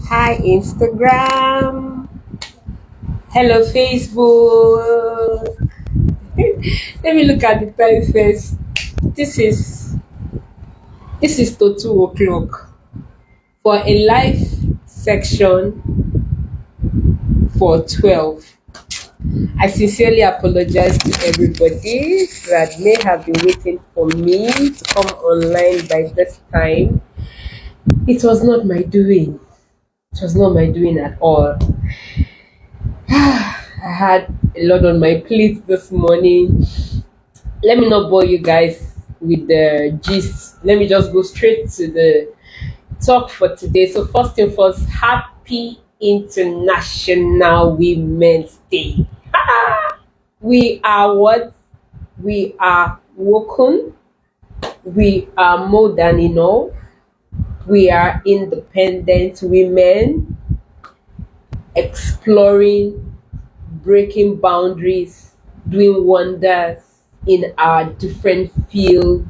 Hi, Instagram. Hello, Facebook. Let me look at the time first. This is this is to 2 o'clock for a live section for 12. I sincerely apologize to everybody that may have been waiting for me to come online by this time. It was not my doing. It was not my doing at all. I had a lot on my plate this morning. Let me not bore you guys with the gist. Let me just go straight to the talk for today. So, first thing first, happy International Women's Day. We are what? We are woken. We are more than enough. We are independent women exploring, breaking boundaries, doing wonders in our different field,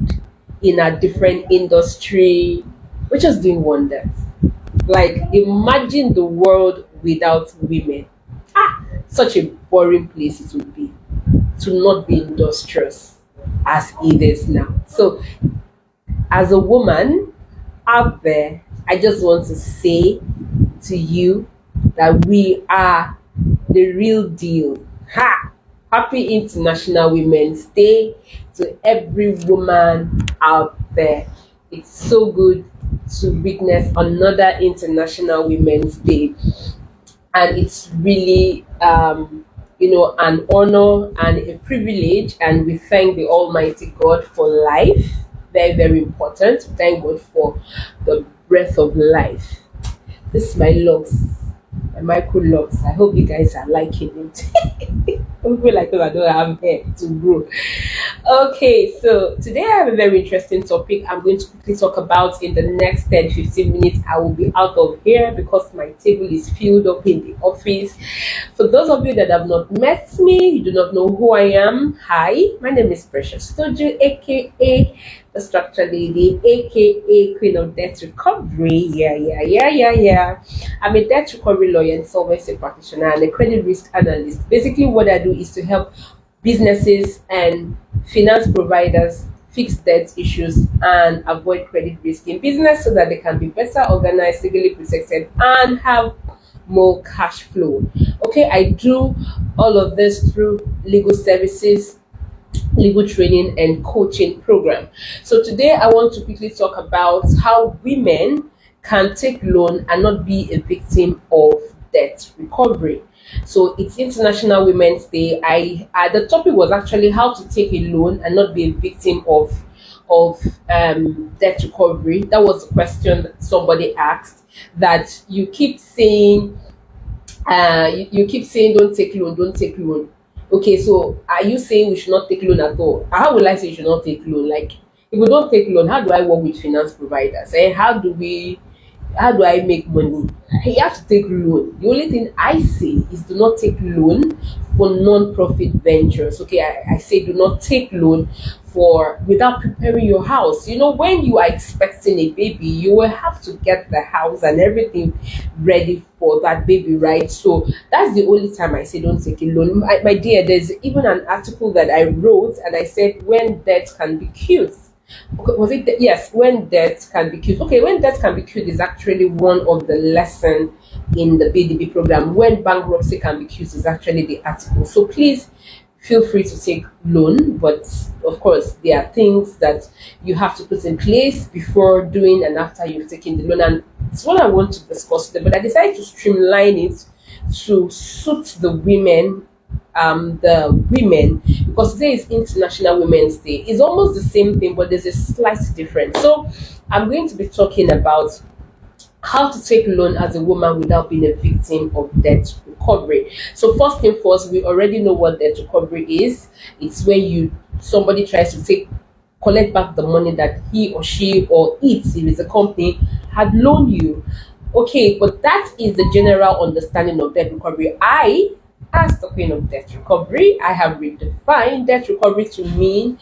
in our different industry. We're just doing wonders. Like imagine the world without women. Such a boring place it would be to not be industrious as it is now. So as a woman out there, I just want to say to you that we are the real deal. Ha! Happy International Women's Day to every woman out there. It's so good to witness another International Women's Day, and it's really an honor and a privilege, and we thank the Almighty God for life. Very, very important. Thank God for the breath of life. This is my locks, my micro locks. I hope you guys are liking it. Some people like I don't have hair to grow. Okay, so today I have a very interesting topic I'm going to quickly talk about. In the next 10-15 minutes, I will be out of here because my table is filled up in the office. For those of you that have not met me, you do not know who I am. Hi, my name is Precious Toju, aka the Structure Lady, aka Queen of Debt Recovery. Yeah. I'm a debt recovery lawyer and solvency practitioner and a credit risk analyst. Basically, what I do is to help businesses and finance providers fix debt issues and avoid credit risk in business so that they can be better organized, legally protected, and have more cash flow. Okay, I do all of this through legal services, legal training, and coaching program. So today I want to quickly talk about how women can take loan and not be a victim of debt recovery. So it's International Women's Day. The topic was actually how to take a loan and not be a victim of debt recovery. That was the question that somebody asked. That you keep saying, you keep saying, don't take loan. Okay, so are you saying we should not take loan at all? How will I say you should not take loan? Like, if we don't take loan, how do I work with finance providers? And how do I make money? You have to take loan. The only thing I say is do not take loan for non-profit ventures. Okay, I say do not take loan for without preparing your house. You know, when you are expecting a baby, you will have to get the house and everything ready for that baby, right? So that's the only time I say don't take a loan. My dear, there's even an article that I wrote and I said when debt can be cute. Okay, was it yes, when debt can be cute. Okay, when debt can be cute is actually one of the lesson in the BDB program. When bankruptcy can be cute is actually the article. So please feel free to take loan, but of course there are things that you have to put in place before doing and after you've taken the loan, and it's what I want to discuss today. But I decided to streamline it to suit the women, because today is International Women's Day. It's almost the same thing, but there's a slight difference. So I'm going to be talking about how to take loan as a woman without being a victim of debt recovery. So first thing first, we already know what debt recovery is. It's when somebody tries to collect back the money that he or she or it, if it's a company, had loaned you. Okay, but that is the general understanding of debt recovery. As the queen of debt recovery, I have redefined debt recovery to mean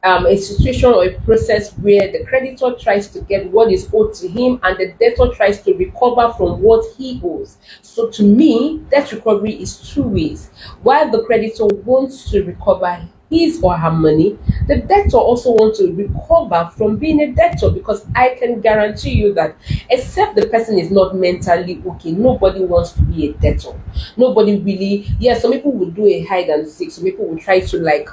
a situation or a process where the creditor tries to get what is owed to him and the debtor tries to recover from what he owes. So to me, debt recovery is two ways. While the creditor wants to recover his or her money, the debtor also wants to recover from being a debtor, because I can guarantee you that except the person is not mentally okay, nobody wants to be a debtor. Nobody really, yeah, some people will do a hide and seek, some people will try to like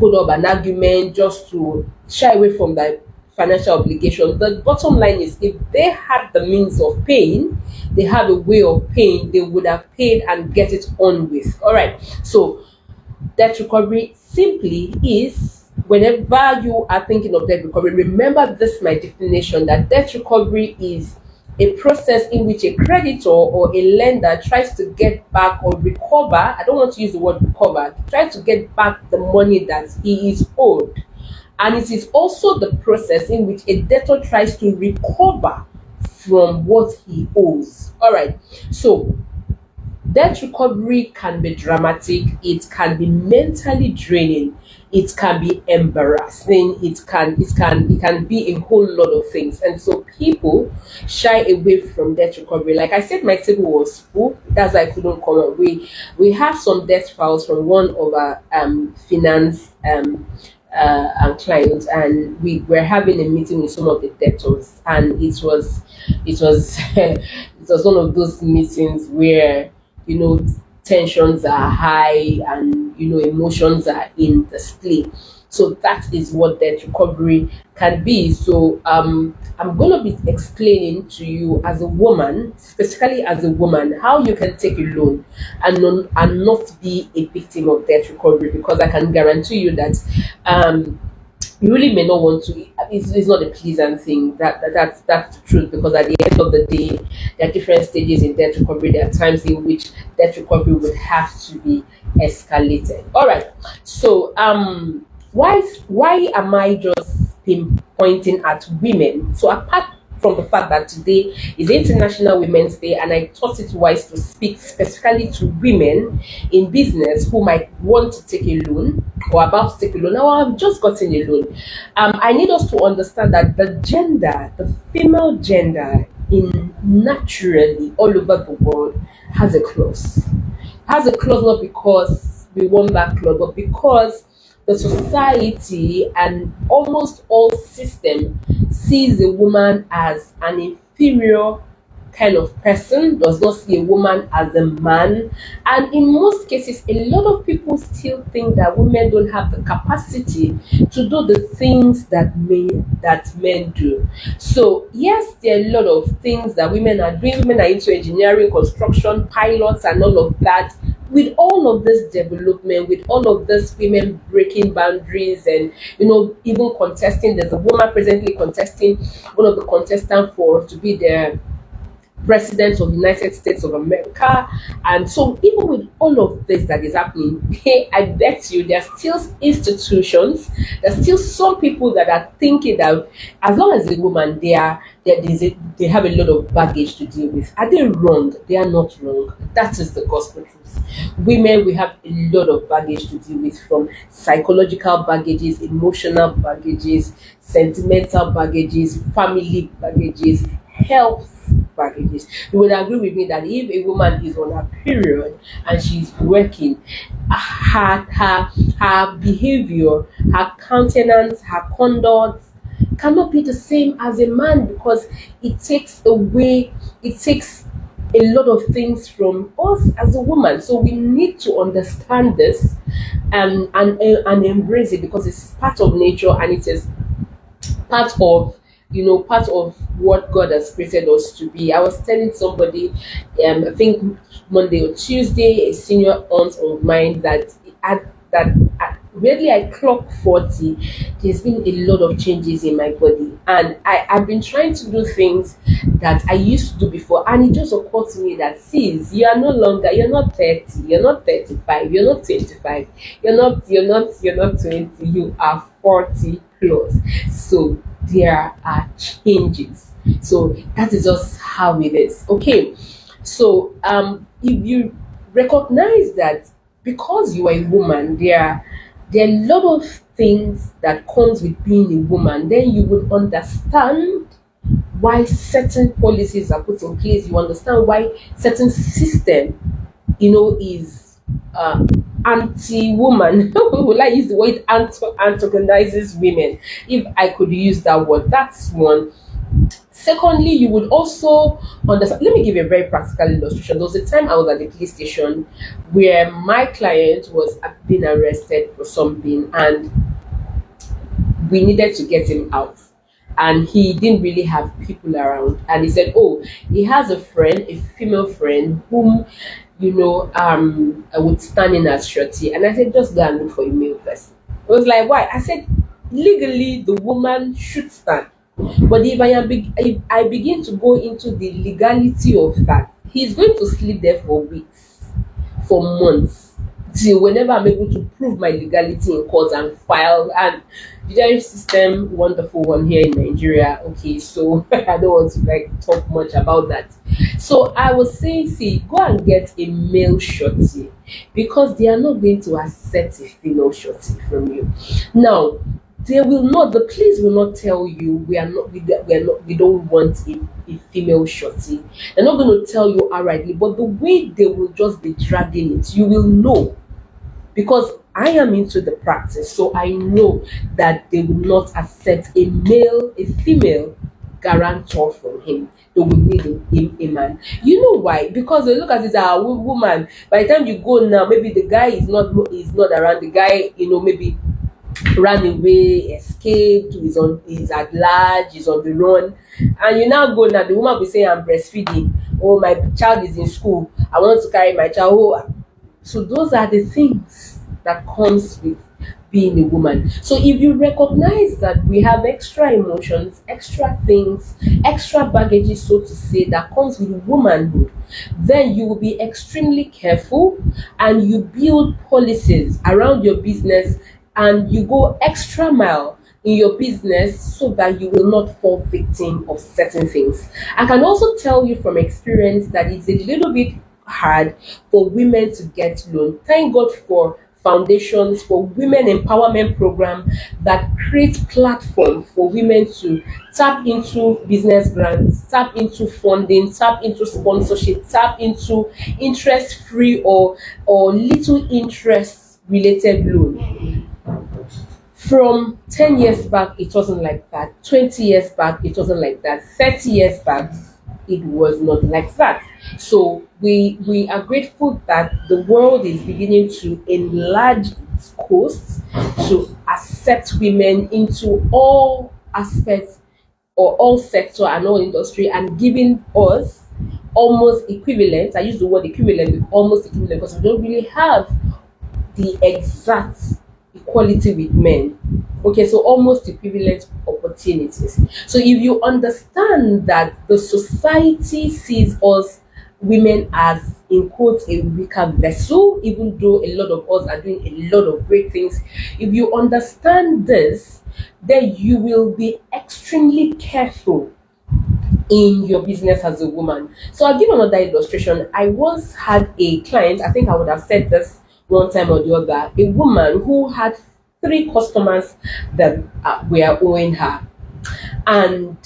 put up an argument just to shy away from that financial obligation. The bottom line is if they had the means of paying, they have a way of paying, they would have paid and get it on with. All right. So debt recovery simply is, whenever you are thinking of debt recovery, remember this my definition, that debt recovery is a process in which a creditor or a lender tries to get back or recover. I don't want to use the word recover, try to get back the money that he is owed. And it is also the process in which a debtor tries to recover from what he owes. All right. So debt recovery can be dramatic, it can be mentally draining, it can be embarrassing, it can be a whole lot of things. And so people shy away from debt recovery. Like I said, my table was full, that's why I couldn't come up. We have some debt files from one of our finance and clients, and we were having a meeting with some of the debtors, and it was it was one of those meetings where you know tensions are high and emotions are in display. So that is what debt recovery can be. So I'm going to be explaining to you as a woman, specifically as a woman, how you can take a loan and not be a victim of debt recovery, because I can guarantee you that you really may not want to. It's not a pleasant thing. That's the truth, because at the end of the day, there are different stages in debt recovery. There are times in which debt recovery would have to be escalated. All right. So why am I just pinpointing at women? So apart from the fact that today is International Women's Day, and I thought it wise to speak specifically to women in business who might want to take a loan or about to take a loan, or have just gotten a loan. I need us to understand that the female gender in naturally all over the world has a clause. Has a clause not because we want that clause, but because the society and almost all system sees a woman as an inferior kind of person, does not see a woman as a man. And in most cases, a lot of people still think that women don't have the capacity to do the things that men do. So yes, there are a lot of things that women are doing. Women are into engineering, construction, pilots, and all of that. With all of this development, with all of this women breaking boundaries and even contesting, there's a woman presently contesting, one of the contestants for to be the president of the United States of America. And so even with all of this that is happening, I bet you there are still institutions, there's still some people that are thinking that as long as a woman, they have a lot of baggage to deal with. Are they wrong? They are not wrong. That is the gospel truth. Women, we have a lot of baggage to deal with, from psychological baggages, emotional baggages, sentimental baggages, family baggages, health baggages. You would agree with me that if a woman is on her period and she's working, her behavior, her countenance, her conduct cannot be the same as a man, because it takes a lot of things from us as a woman. So we need to understand this and embrace it, because it's part of nature, and it is part of what God has created us to be. I was telling somebody, I think Monday or Tuesday, a senior aunt of mine, that really I clock 40, there's been a lot of changes in my body, and I've been trying to do things that I used to do before, and it just occurred to me that, sis, you're not 30, you're not 35, you're not 25, you're not 20, you are 40 plus. So there are changes. So that is just how it is. Okay. So if you recognize that because you are a woman, There are a lot of things that comes with being a woman. Then you would understand why certain policies are put in place. You understand why certain system, is uh, anti-woman. Will I use the word antagonizes women? If I could use that word, that's one. Secondly, you would also understand. Let me give you a very practical illustration. There was a time I was at the police station where my client was being arrested for something, and we needed to get him out. And he didn't really have people around. And he said, "Oh, he has a friend, a female friend, whom I would stand in as shorty." And I said, "Just go and look for a male person." I was like, "Why?" I said, "Legally, the woman should stand. But if I begin to go into the legality of that, he's going to sleep there for weeks, for months, till whenever I'm able to prove my legality in court and file." And judiciary system, wonderful one here in Nigeria. Okay, so I don't want to talk much about that. So I was saying, see, go and get a male shorty, because they are not going to accept a female shorty from you. Now, they will not. The police will not tell you we are not. We are not. We don't want a female shorty. They're not going to tell you outrightly, but the way they will just be dragging it, you will know, because I am into the practice, so I know that they will not accept a female guarantor from him. They will need a man. You know why? Because they look at it as a woman. By the time you go now, maybe the guy is not around. The guy, maybe ran away, escaped, is at large, is on the run. And you now go now, the woman will be saying, "I'm breastfeeding. Oh, my child is in school. I want to carry my child." Oh, so those are the things that comes with being a woman. So if you recognize that we have extra emotions, extra things, extra baggage, so to say, that comes with womanhood, then you will be extremely careful, and you build policies around your business, and you go extra mile in your business so that you will not fall victim of certain things. I can also tell you from experience that it's a little bit hard for women to get loan. Thank God for foundations, for women empowerment program that create platform for women to tap into business grants, tap into funding, tap into sponsorship, tap into interest free or little interest related loan. From 10 years back, it wasn't like that. 20 years back, it wasn't like that. 30 years back, it was not like that. So we are grateful that the world is beginning to enlarge its coast to accept women into all aspects, or all sector and all industry, and giving us almost equivalent. I use the word equivalent, almost equivalent, because we don't really have the exact equality with men. Okay, so almost equivalent opportunities. So if you understand that the society sees us women as, in quotes, a weaker vessel, even though a lot of us are doing a lot of great things, if you understand this, then you will be extremely careful in your business as a woman. So I'll give another illustration. I once had a client, I think I would have said this one time or the other, a woman who had three customers that were owing her. And,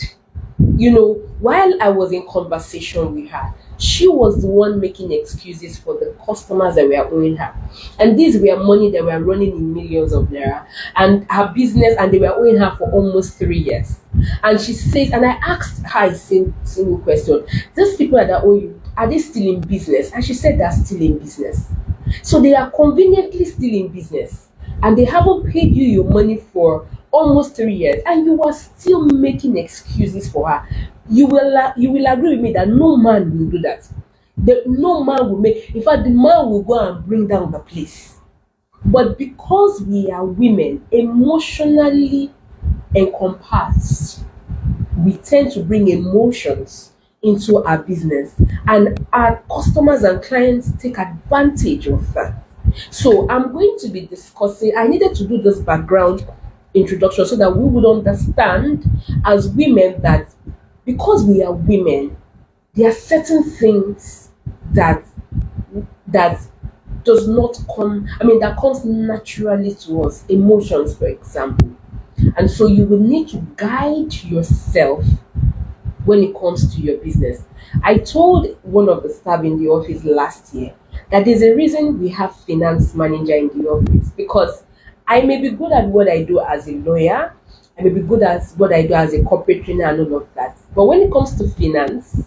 while I was in conversation with her, she was the one making excuses for the customers that were owing her. And these were money that were running in millions of naira. And her business, and they were owing her for almost 3 years. And she says, and I asked her a single question: these people that owe you, are they still in business? And she said they're still in business. So they are conveniently still in business, and they haven't paid you your money for almost 3 years, and you are still making excuses for her. You will agree with me that no man will do that. No man will make. In fact, the man will go and bring down the place. But because we are women, emotionally encompassed, we tend to bring emotions into our business, and our customers and clients take advantage of that. So I'm going to be discussing, I needed to do this background introduction so that we would understand as women that because we are women, there are certain things that that does not come, I mean, that comes naturally to us, emotions, for example. And so you will need to guide yourself when it comes to your business. I told one of the staff in the office last year that there's a reason we have finance manager in the office, because I may be good at what I do as a lawyer, I may be good at what I do as a corporate trainer and all of that. But when it comes to finance,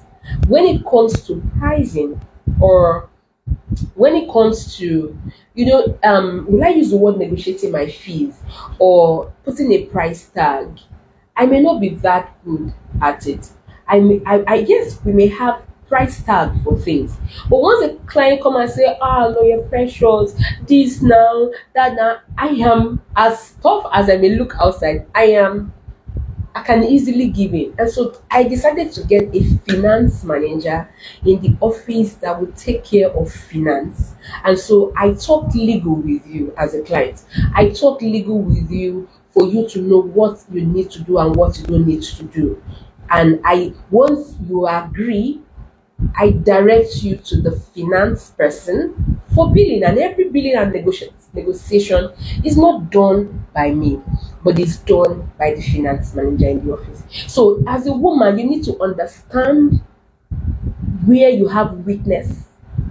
when it comes to pricing, or when it comes to, will I use the word negotiating my fees or putting a price tag, I may not be that good at it. I guess we may have price tag for things, but once a client come and say, "Ah, lawyer precious, this now, that now," I am, as tough as I may look outside, I can easily give in. And so I decided to get a finance manager in the office that would take care of finance. And so I talked legal with you as a client. I talk legal with you for you to know what you need to do and what you don't need to do. And I once you agree, I direct you to the finance person for billing, and every billing and negotiation is not done by me, but it's done by the finance manager in the office. So, as a woman, you need to understand where you have weakness,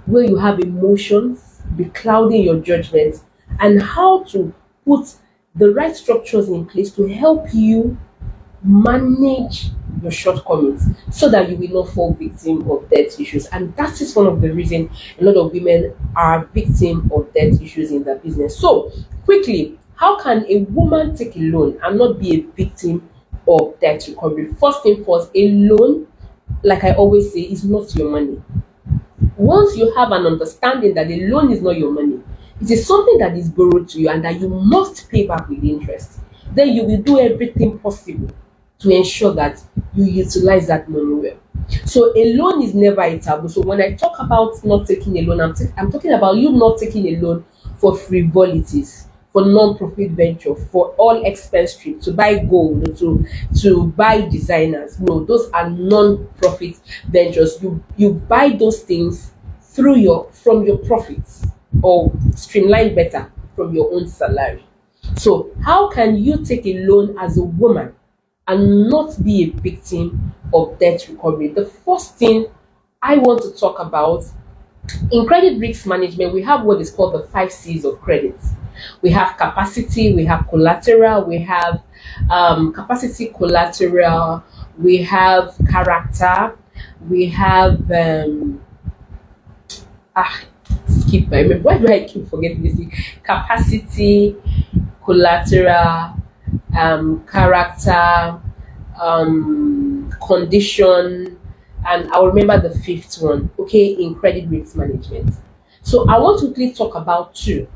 where you have emotions beclouding your judgment, and how to put the right structures in place to help you manage your shortcomings so that you will not fall victim of debt issues. And that is one of the reasons a lot of women are victim of debt issues in their business. So quickly, how can a woman take a loan and not be a victim of debt recovery? First thing first, a loan, like I always say, is not your money. Once you have an understanding that a loan is not your money, it is something that is borrowed to you and that you must pay back with interest, then you will do everything possible to ensure that you utilize that money well. So a loan is never a taboo. So when I talk about not taking a loan, I'm talking about you not taking a loan for frivolities, for non-profit venture, for all expense trip, to buy gold, to buy designers. No, those are non-profit ventures. You buy those things through your from your profits, or streamline better from your own salary. So how can you take a loan as a woman and not be a victim of debt recovery? The first thing I want to talk about, in credit risk management, we have what is called the 5 C's of credit. We have capacity, we have collateral, we have capacity, collateral, we have character, we have ah skip. I remember, why do I keep forgetting this thing? Capacity, collateral, character, condition, and I'll remember the fifth one, okay, in credit risk management. So I want to quickly talk about two,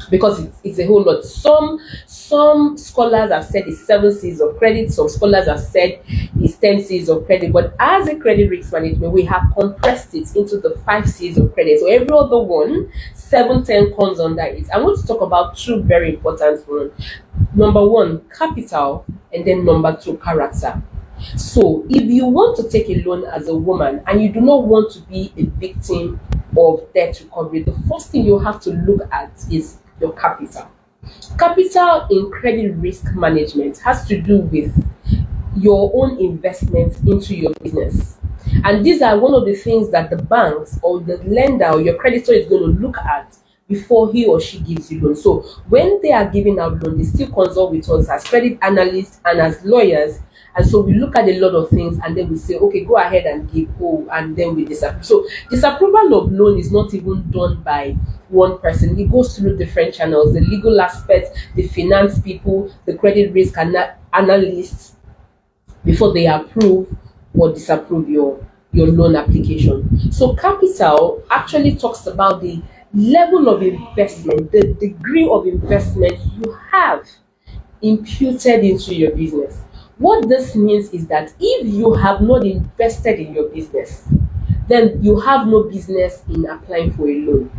because it's a whole lot. Some scholars have said it's 7 C's of credit, some scholars have said it's 10 C's of credit, but as a credit risk management, we have compressed it into the 5 C's of credit. So every other one, 7, 10 comes under it. I want to talk about two very important ones. Number one, capital, and then number two, character. So if you want to take a loan as a woman and you do not want to be a victim of debt recovery, the first thing you have to look at is your capital. Capital in credit risk management has to do with your own investment into your business. And these are one of the things that the banks or the lender or your creditor is going to look at before he or she gives you loan. So when they are giving out loan, they still consult with us as credit analysts and as lawyers. And so we look at a lot of things and then we say, okay, go ahead and give, oh, and then we disapprove. So disapproval of loan is not even done by one person. It goes through different channels, the legal aspect, the finance people, the credit risk analysts, before they approve or disapprove your loan application. So capital actually talks about the level of investment, the degree of investment you have imputed into your business. What this means is that if you have not invested in your business, then you have no business in applying for a loan.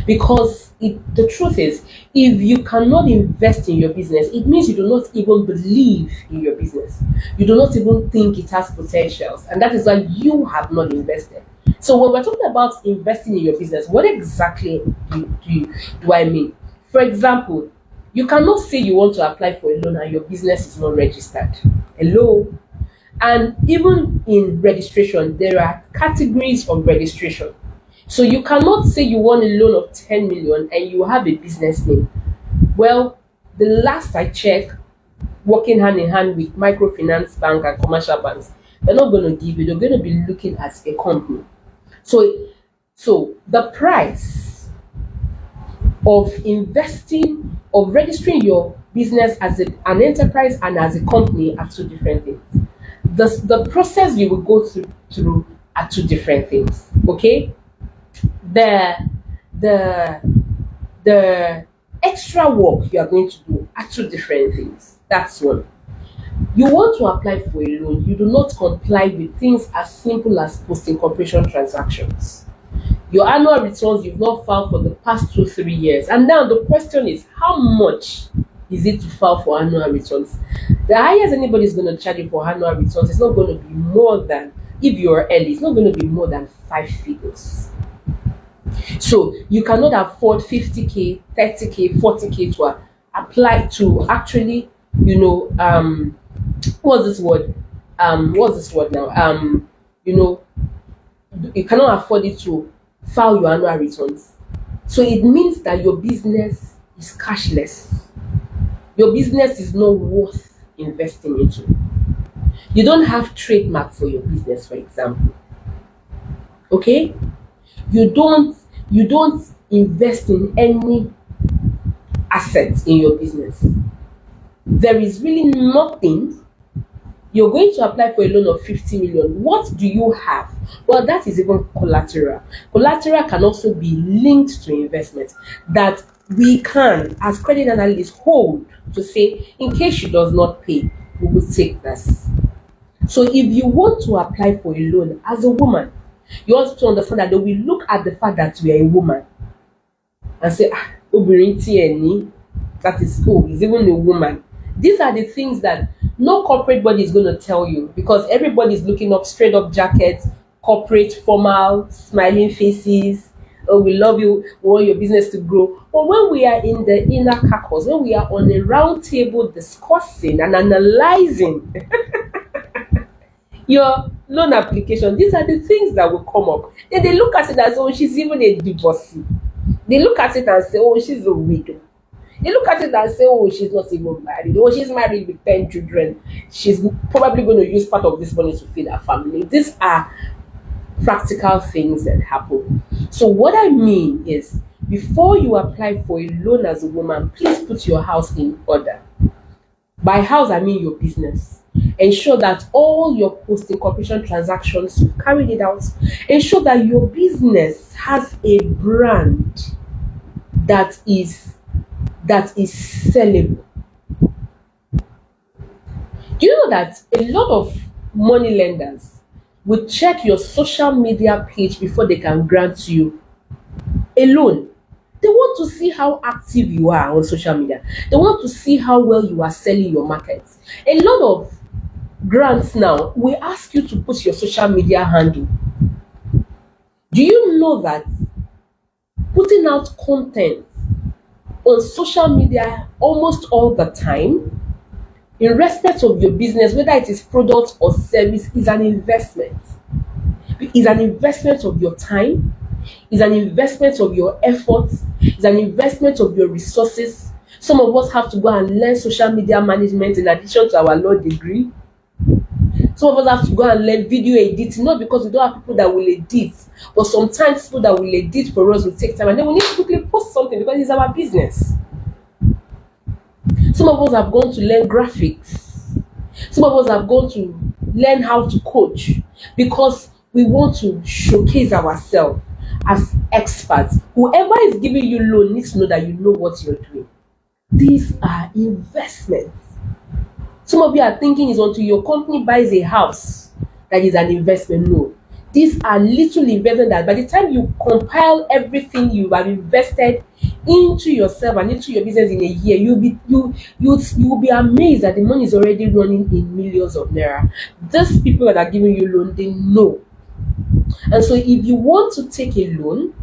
Because the truth is, if you cannot invest in your business, it means you do not even believe in your business. You do not even think it has potentials, and that is why you have not invested. So when we're talking about investing in your business, what exactly do I mean? For example, you cannot say you want to apply for a loan and your business is not registered. Hello? And even in registration, there are categories of registration. So you cannot say you want a loan of 10 million and you have a business name. Well, the last I checked, working hand in hand with microfinance bank and commercial banks, they're not going to give you, they're going to be looking at a company. So, so the price of investing, of registering your business as an enterprise and as a company are two different things. The process you will go through are two different things. Okay, the the the extra work you are going to do are two different things. That's one. You want to apply for a loan, you do not comply with things as simple as post incorporation transactions. Your annual returns you've not filed for the past 2 3 years, and now the question is how much is it to file for annual returns? The highest anybody is going to charge you for annual returns is not going to be more than, if you're early, it's not going to be more than 5 figures. So you cannot afford 50K, 30K, 40K to apply to actually, you know, what's this word? What's this word now? You know, you cannot afford it to file your annual returns. So it means that your business is cashless. Your business is not worth investing into. You don't have trademark for your business, for example. Okay? You don't invest in any assets in your business. There is really nothing. You're going to apply for a loan of 50 million. What do you have? Well, that is even collateral. Collateral can also be linked to investment that we can, as credit analysts, hold to say, in case she does not pay, we will take this. So if you want to apply for a loan as a woman, you also to understand that they will look at the fact that you are a woman and say, ah, obìnrin tí ẹ ní, that is cool, is even a woman. These are the things that no corporate body is going to tell you, because everybody is looking up straight up jackets, corporate, formal, smiling faces. Oh, we love you, we want your business to grow. But when we are in the inner caucus, when we are on a round table discussing and analyzing your loan application, these are the things that will come up. Then they look at it as, oh, she's even a divorcee. They look at it and say, oh, she's a widow. They look at it and say, oh, she's not even married. Oh, she's married with 10 children. She's probably going to use part of this money to feed her family. These are practical things that happen. So what I mean is, before you apply for a loan as a woman, please put your house in order. By house, I mean your business. Ensure that all your post incorporation transactions, you've carried it out. Ensure that your business has a brand that is sellable. Do you know that a lot of money lenders will check your social media page before they can grant you a loan? They want to see how active you are on social media. They want to see how well you are selling your markets. A lot of grants now will ask you to put your social media handle. Do you know that putting out content on social media almost all the time, in respect of your business, whether it is product or service, is an investment? Is an investment of your time, is an investment of your efforts, is an investment of your resources. Some of us have to go and learn social media management in addition to our law degree. Some of us have to go and learn video editing, not because we don't have people that will edit, but sometimes people that will edit for us will take time, and then we need to quickly post something because it's our business. Some of us have gone to learn graphics. Some of us have gone to learn how to coach because we want to showcase ourselves as experts. Whoever is giving you loan needs to know that you know what you're doing. These are investments. Some of you are thinking it's until your company buys a house that is an investment. No. These are little investment that by the time you compile everything you have invested into yourself and into your business in a year, you will be amazed that the money is already running in millions of naira. These people that are giving you loan, they know And so, if you want to take a loan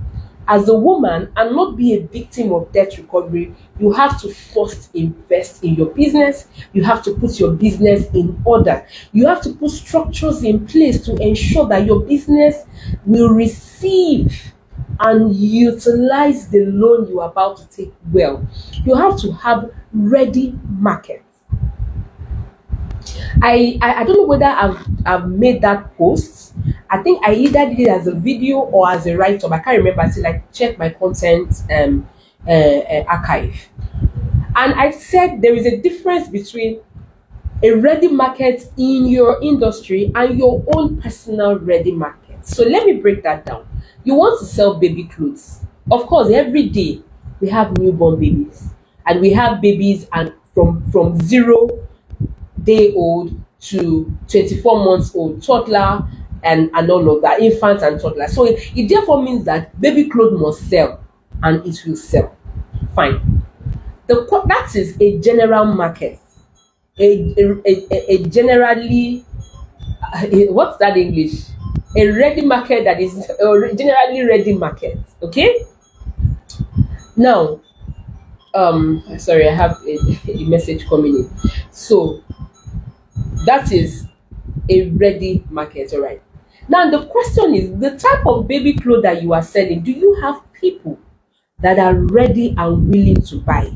as a woman and not be a victim of debt recovery, you have to first invest in your business. You have to put your business in order. You have to put structures in place to ensure that your business will receive and utilize the loan you are about to take well. You have to have ready markets. I don't know whether I've made that post. I think I either did it as a video or as a write up. I can't remember until I check my content archive. And I said there is a difference between a ready market in your industry and your own personal ready market. So let me break that down. You want to sell baby clothes. Of course, every day we have newborn babies, and we have babies and from 0 day old to 24 months old, toddler, and all of that, infants and toddlers. So it therefore means that baby clothes must sell, and it will sell. Fine. That is a general market, a generally what's that English? A ready market that is a generally ready market. Okay. Now, sorry, I have a message coming in. So that is a ready market. All right. Now the question is the type of baby clothes that you are selling. Do you have people that are ready and willing to buy?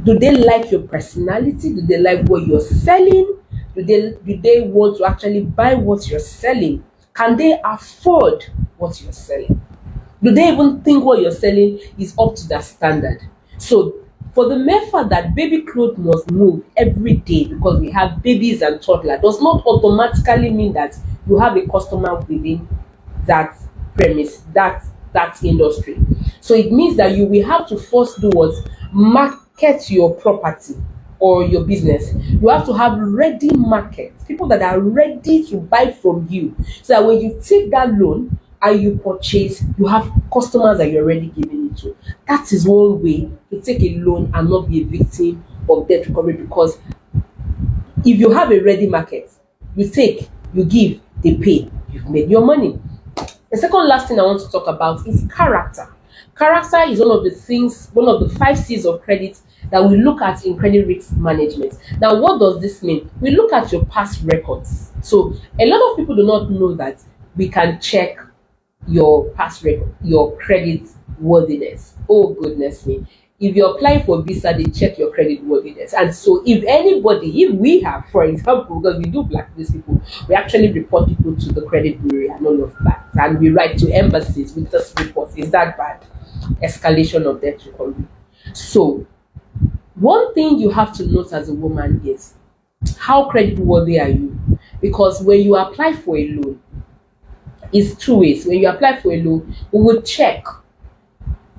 Do they like your personality? Do they like what you're selling? Do they want to actually buy what you're selling? Can they afford what you're selling? Do they even think what you're selling is up to their standard? So, for the mere fact that baby clothes must move every day because we have babies and toddlers does not automatically mean that you have a customer within that premise, that industry. So it means that you will have to first do what? Market your property or your business. You have to have ready markets, people that are ready to buy from you. So that when you take that loan and you purchase, you have customers that you're already giving it to. That is one way to take a loan and not be a victim of debt recovery, because if you have a ready market, you take, you give, they pay, you've made your money. The second last thing I want to talk about is character. Character is one of the things, one of the 5 C's of credit that we look at in credit risk management. Now, what does this mean? We look at your past records. So, a lot of people do not know that we can check your past record, your credit worthiness. Oh, goodness me. If you're applying for visa, they check your credit worthiness. And so, if we have, for example, because we do blacklist people, we actually report people to the credit bureau and all of that. And we write to embassies with this report. Is that bad? Escalation of debt recovery. So, one thing you have to note as a woman is how credit worthy are you? Because when you apply for a loan, it's two ways. When you apply for a loan, we will check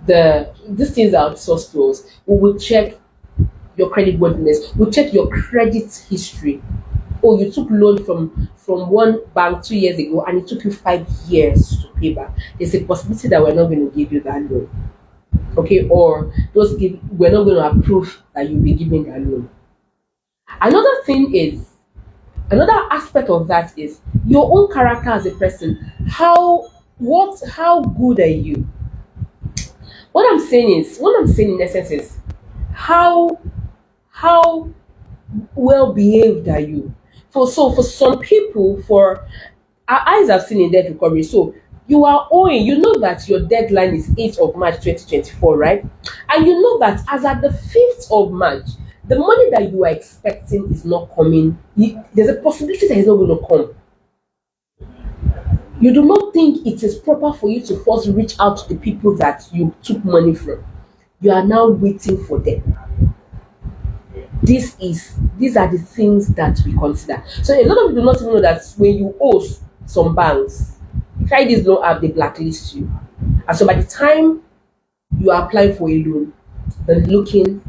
these things are outsourced to us. We will check your credit worthiness. We'll check your credit history. Oh, you took loan from one bank 2 years ago and it took you 5 years to pay back. There's a possibility that we're not going to give you that loan. Okay, or we're not going to approve that you'll be giving that loan. Another thing is, another aspect of that is your own character as a person. How good are you? What I'm saying in essence is how well behaved are you? For some people, for our eyes have seen in debt recovery. So you are owing, you know that your deadline is 8th of March 2024, right? And you know that as at the 5th of March, the money that you are expecting is not coming. There's a possibility that it's not going to come. You do not think it is proper for you to first reach out to the people that you took money from. You are now waiting for them. These are the things that we consider. So a lot of people do not even know that when you owe some banks, credit loan app, they blacklist you. And so by the time you are applying for a loan, they're looking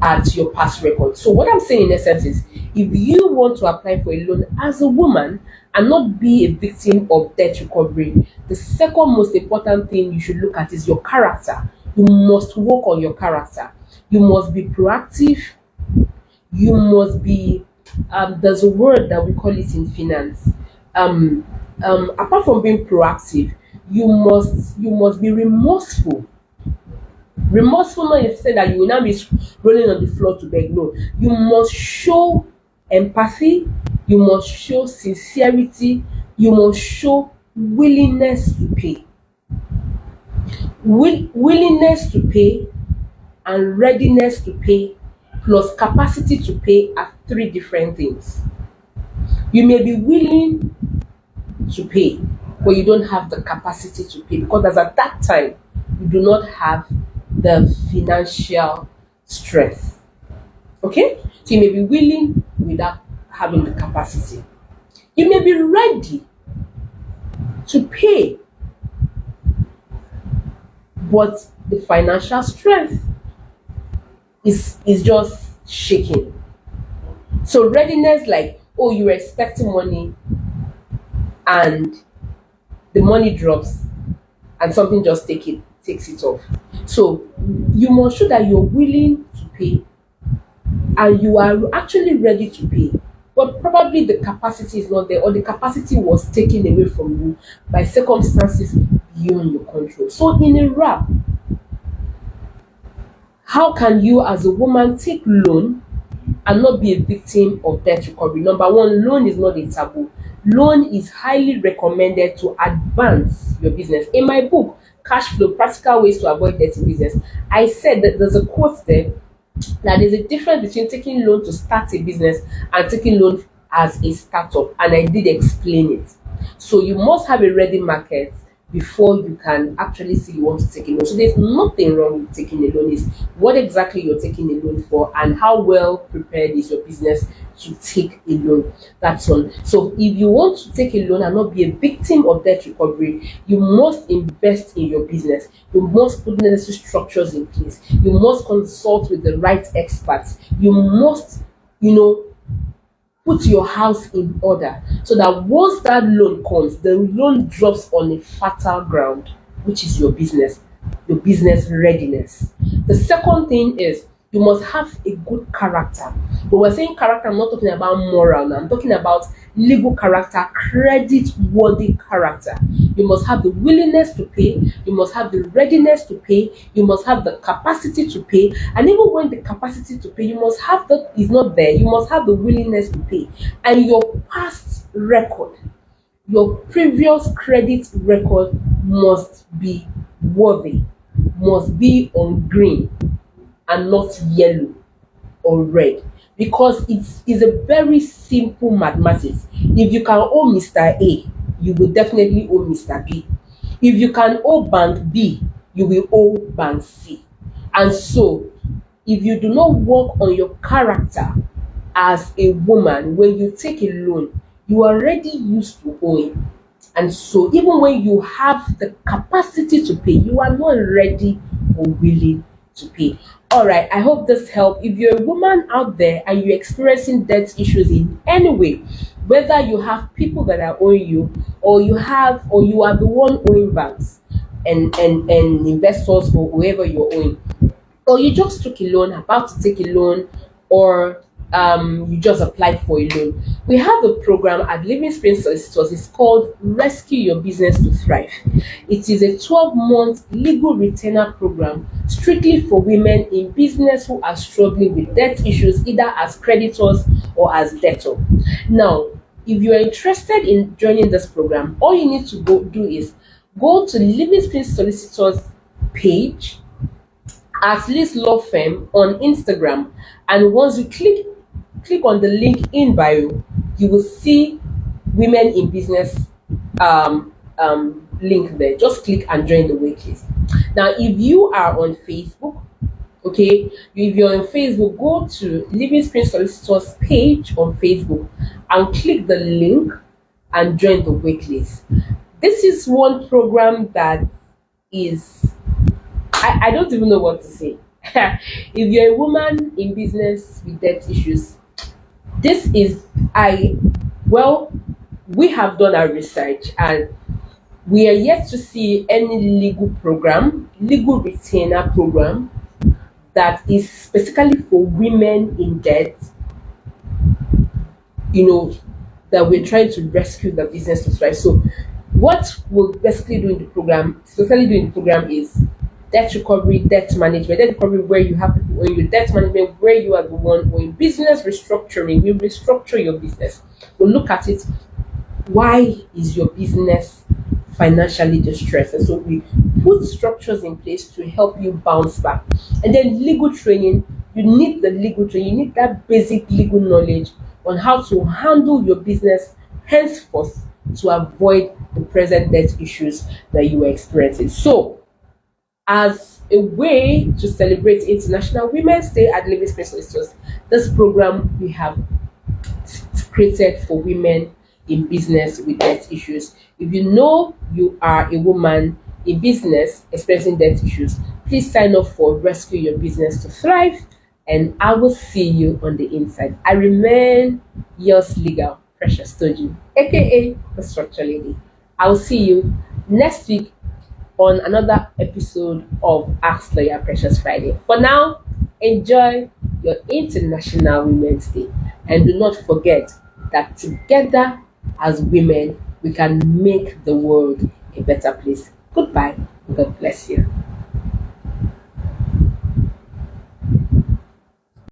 at your past record. So what I'm saying in essence is, if you want to apply for a loan as a woman and not be a victim of debt recovery, the second most important thing you should look at is your character. You must work on your character. You must be proactive. You must be there's a word that we call it in finance, apart from being proactive, you must be remorseful. Remorseful not in say that you will now be rolling on the floor to beg. No, you must show empathy, you must show sincerity, you must show willingness to pay. Willingness to pay and readiness to pay plus capacity to pay are three different things. You may be willing to pay, but you don't have the capacity to pay because as at that time you do not have the financial strength. Okay? So you may be willing without having the capacity. You may be ready to pay, but the financial strength is just shaking. So readiness, like, oh, you're expecting money and the money drops and something just takes it off. So you must show that you're willing to pay and you are actually ready to pay. But probably the capacity is not there, or the capacity was taken away from you by circumstances beyond your control. So, in a wrap, how can you, as a woman, take loan and not be a victim of debt recovery? Number one, loan is not a taboo. Loan is highly recommended to advance your business. In my book, Cash Flow Practical Ways to Avoid Debt in Business, I said that there's a quote there that there's a difference between taking loan to start a business and taking loan as a startup, and I did explain it. So you must have a ready market before you can actually say you want to take a loan. So there's nothing wrong with taking a loan. Is what exactly you're taking a loan for and how well prepared is your business to take a loan. That's all. So if you want to take a loan and not be a victim of debt recovery, you must invest in your business. You must put necessary structures in place. You must consult with the right experts. You must, put your house in order so that once that loan comes, the loan drops on a fertile ground, which is your business readiness. The second thing is you must have a good character. When we're saying character, I'm not talking about moral now, I'm talking about legal character, credit worthy character. You must have the willingness to pay, you must have the readiness to pay, you must have the capacity to pay, and even when the capacity to pay, you must have that is not there, you must have the willingness to pay. And your past record, your previous credit record must be worthy, must be on green and not yellow or red, because it is a very simple mathematics. If you can owe Mr. A, you will definitely owe Mr. B. If you can owe Bank B, you will owe Bank C. And so, if you do not work on your character as a woman, when you take a loan, you are already used to owing. And so, even when you have the capacity to pay, you are not ready or willing to pay. All right, I hope this helped. If you're a woman out there and you're experiencing debt issues in any way, whether you have people that are owing you, or you are the one owing banks and investors or whoever you're owing, or you just took a loan, about to take a loan, or you just applied for a loan. We have a program at Living Spring Solicitors. It's called Rescue Your Business to Thrive. It is a 12-month legal retainer program strictly for women in business who are struggling with debt issues, either as creditors or as debtor. Now, if you are interested in joining this program, all you need to do is go to Living Spring Solicitors page at Liz Law Firm on Instagram, and once you click on the link in bio, you will see Women in Business link there. Just click and join the waitlist. Now, if you are on Facebook, okay, if you're on Facebook, go to Living Spring Solicitors page on Facebook and click the link and join the waitlist. This is one program that is, I don't even know what to say. If you're a woman in business with debt issues, this is we have done our research and we are yet to see any legal retainer program that is specifically for women in debt, you know, that we're trying to rescue the business to thrive. So, what we'll basically do in the program, specifically do in the program, is debt recovery, debt management, debt recovery where you have people, or in your debt management where you are the one, or in business restructuring, we restructure your business. We'll look at it. Why is your business financially distressed? And so we put structures in place to help you bounce back. And then legal training, you need the legal training, you need that basic legal knowledge on how to handle your business henceforth to avoid the present debt issues that you are experiencing. So, as a way to celebrate International Women's Day at Living Space Solicitors, this program we have created for women in business with debt issues. If you know you are a woman in business experiencing debt issues, please sign up for Rescue Your Business to Thrive, and I will see you on the inside. I remain yours legal, Precious Toji, aka the Structure Lady. I will see you next week on another episode of Ask Lawyer Precious Friday. For now, enjoy your International Women's Day, and do not forget that together as women, we can make the world a better place. Goodbye. God bless you.